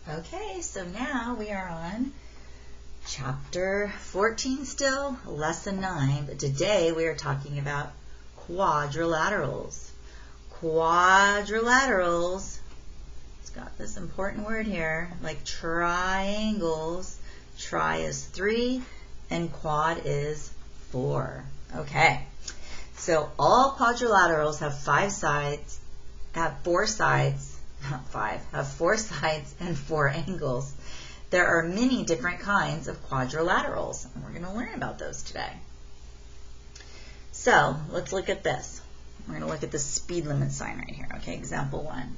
Okay, so now we are on chapter 14 still, lesson 9, but today we are talking about quadrilaterals. Quadrilaterals, it's got this important word here, like triangles. Tri is 3 and quad is 4. Okay, so all quadrilaterals have 4 sides, have 4 sides and 4 angles. There are many different kinds of quadrilaterals, and we're going to learn about those today. So let's look at this. We're going to look at the speed limit sign right here. Okay, example 1.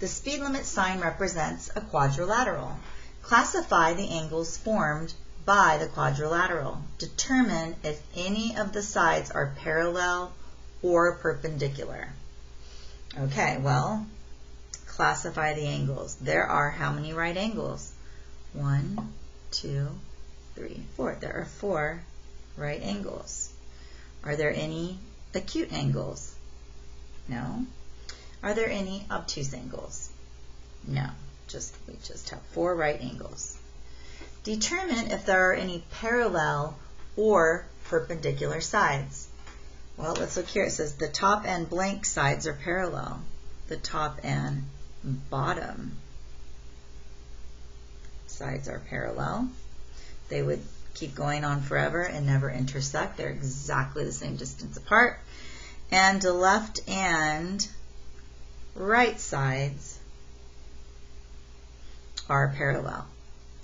The speed limit sign represents a quadrilateral. Classify the angles formed by the quadrilateral. Determine if any of the sides are parallel or perpendicular. Okay, well, classify the angles. There are how many right angles? 1, 2, 3, 4. There are 4 right angles. Are there any acute angles? No. Are there any obtuse angles? No. We just have 4 right angles. Determine if there are any parallel or perpendicular sides. Well, let's look here. It says the top and blank sides are parallel. The top and bottom sides are parallel. They would keep going on forever and never intersect. They're exactly the same distance apart. And the left and right sides are parallel.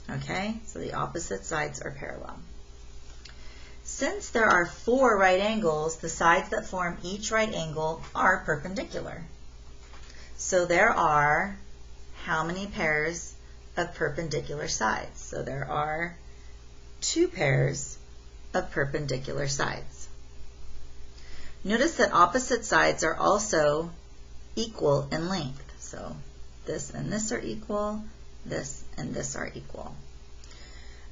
Okay, so the opposite sides are parallel. Since there are 4 right angles, the sides that form each right angle are perpendicular. So there are how many pairs of perpendicular sides? So there are 2 pairs of perpendicular sides. Notice that opposite sides are also equal in length. So this and this are equal, this and this are equal.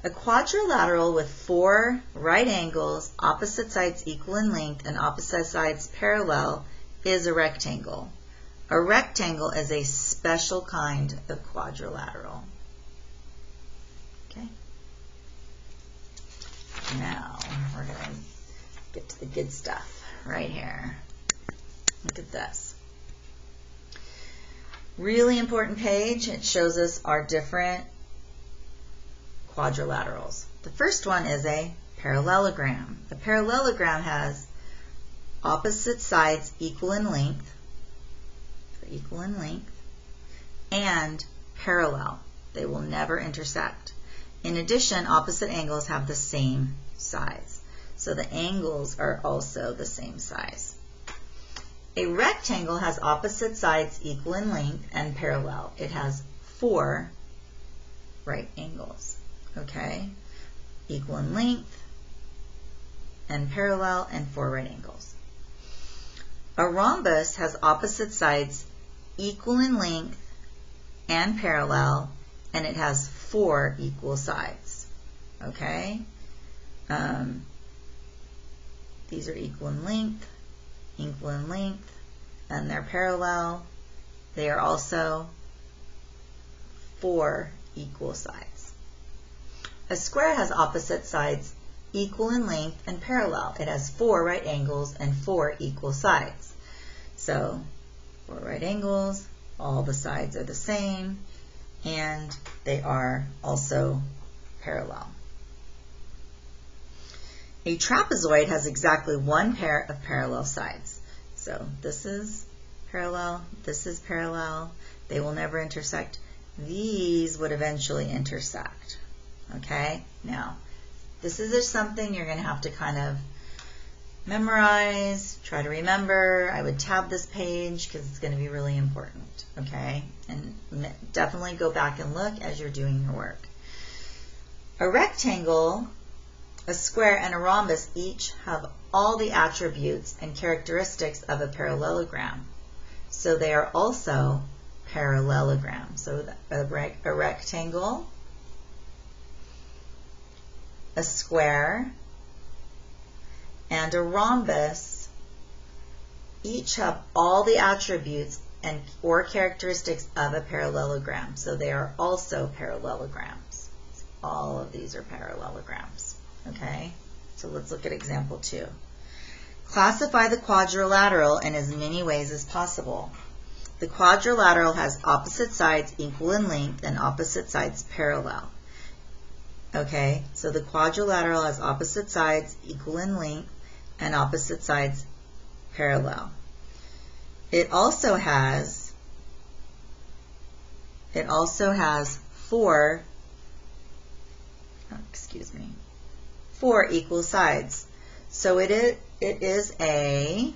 A quadrilateral with 4 right angles, opposite sides equal in length, and opposite sides parallel is a rectangle. A rectangle is a special kind of quadrilateral. Okay. Now we're going to get to the good stuff right here. Look at this. Really important page. It shows us our different quadrilaterals. The first one is a parallelogram. A parallelogram has opposite sides equal in length, and parallel. They will never intersect. In addition, opposite angles have the same size. So the angles are also the same size. A rectangle has opposite sides equal in length and parallel. It has 4 right angles. Okay? Equal in length and parallel and 4 right angles. A rhombus has opposite sides equal in length and parallel, and it has 4 equal sides. Okay? These are equal in length, and they're parallel. They are also 4 equal sides. A square has opposite sides equal in length and parallel. It has 4 right angles and 4 equal sides. So 4 right angles, all the sides are the same, and they are also parallel. A trapezoid has exactly 1 pair of parallel sides. So this is parallel, this is parallel. They will never intersect. These would eventually intersect. Okay? Now, this is just something you're going to have to kind of memorize, try to remember. I would tab this page because it's going to be really important. Okay? And definitely go back and look as you're doing your work. A rectangle, a square, and a rhombus each have all the attributes and characteristics of a parallelogram. So they are also parallelograms. So a rectangle, a square, and a rhombus each have all the attributes or characteristics of a parallelogram. So they are also parallelograms. All of these are parallelograms. Okay? So let's look at example 2. Classify the quadrilateral in as many ways as possible. The quadrilateral has opposite sides equal in length and opposite sides parallel. Okay, so the quadrilateral has opposite sides equal in length and opposite sides parallel. It also has four equal sides. So it is a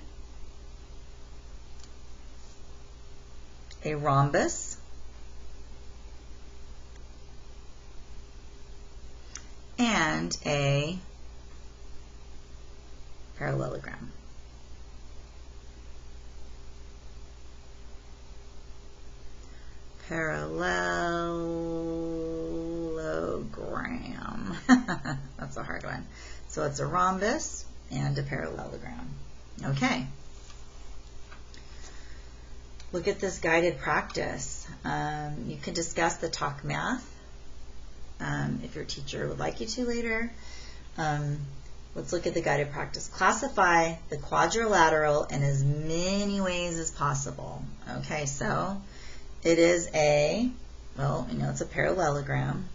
rhombus and a parallelogram. Parallelogram. That's a hard one. So it's a rhombus and a parallelogram. Okay. Look at this guided practice. You can discuss the talk math if your teacher would like you to later. Let's look at the guided practice. Classify the quadrilateral in as many ways as possible. Okay, so it is it's a parallelogram.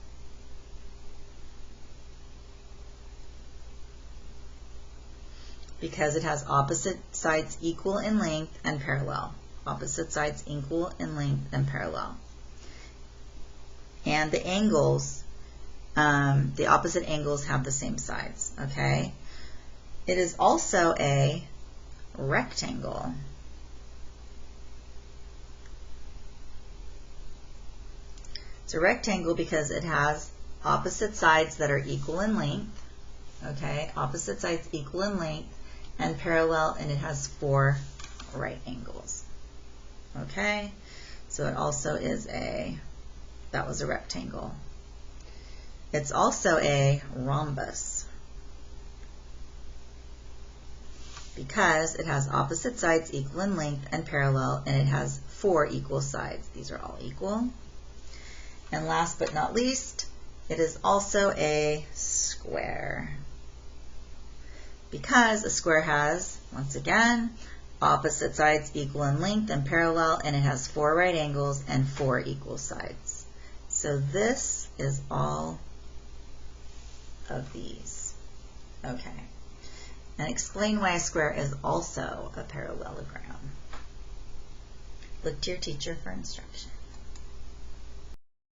Because it has opposite sides equal in length and parallel. Opposite sides equal in length and parallel. And the angles, the opposite angles have the same sides, okay? It is also a rectangle. It's a rectangle because it has opposite sides that are equal in length, okay? Opposite sides equal in length and parallel, and it has 4 right angles, okay? So it also is that was a rectangle. It's also a rhombus because it has opposite sides equal in length and parallel, and it has 4 equal sides. These are all equal. And last but not least, it is also a square because a square has, once again, opposite sides equal in length and parallel, and it has 4 right angles and 4 equal sides. So this is all of these. Okay. And explain why a square is also a parallelogram. Look to your teacher for instructions.